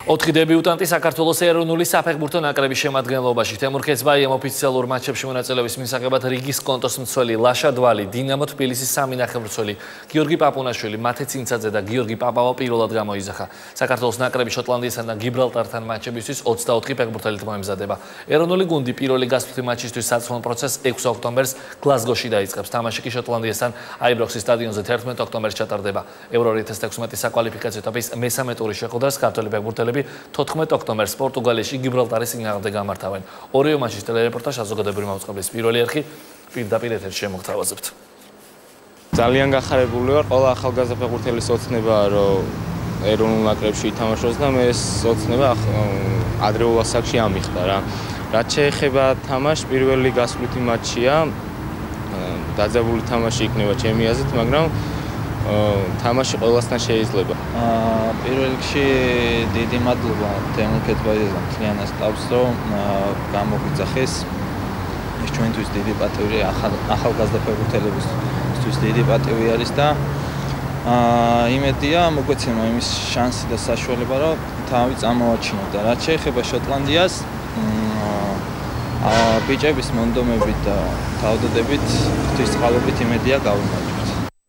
4 დებიუტანტი საქართველოს ეროვნული საფეხბურთო ნაკრების შემადგენლობაში. თემურ ქეცბაიამ ოფიციალურ მატჩებში მონაწილეობის მისაღებად რიგის კონტოს მცველი ლაშა დვალი, დინამო თბილისის სამი ნახევარმცველი გიორგი პაპუნაშვილი, მათე წინცაძე და გიორგი პაპავა პირველად გამოიძახა. საქართველოს ნაკრები შოტლანდიასთან და გიბრალტართან მატჩებისთვის 24 ფეხბურთელით მოემზადება. ეროვნული გუნდი პირველი გასვლითი მატჩისთვის საცხოვრებელ პროცესს 6 ოქტომბერს გლაზგოში დაიწყებს. თამაში კი შოტლანდიასთან აიბროქსის სტადიონზე 11 ოქტომბერს ჩატარდება. Euro 2016 საკვალიფიკაციო ეტაპის მესამე ტურის შეხვედრას ქართველი ფეხბურთელები 14 ოქტომბერს პორტუგალიაში გიბრალტარის წინააღმდეგ გამართავენ. ორივე მატჩის ტელერეპორტაჟს საზოგადოებრივი მაუწყებლის პირველი არხი პირდაპირ ეთერში შემოგთავაზებთ. ძალიან გახარებული ვარ, ყველა ახალგაზრდა ფეხბურთელის ოცნებაა, რომ ეროვნულ ნაკრებში ითამაშოს და მე ეს ოცნება ადრეულ ასაკში ამიხდა რა. რაც შეეხება თამაშს, პირველი გასვლითი მატჩია. დაძაბული თამაში იქნება ჩემი აზრით, მაგრამ თამაში ყველასთან შეიძლება. პირველ რიგში დიდი მადლობა თემურ ქეცბაიძემ მთლიანად თავს, რომ გამოგვიძახეს. ეს ჩვენთვის დიდი პატივი, ახალგაზრდა ფეხბურთელებისთვის დიდი პატივი არის და იმედია მოგვეცემა იმის შანსი და საშუალება, რომ თავი წამოვაჩინოთ და რაც შეეხება შოტლანდიას, ბიჭების მონდომებით და თავდადებით ღვთისწყალობით იმედია გავიმარჯვებთ.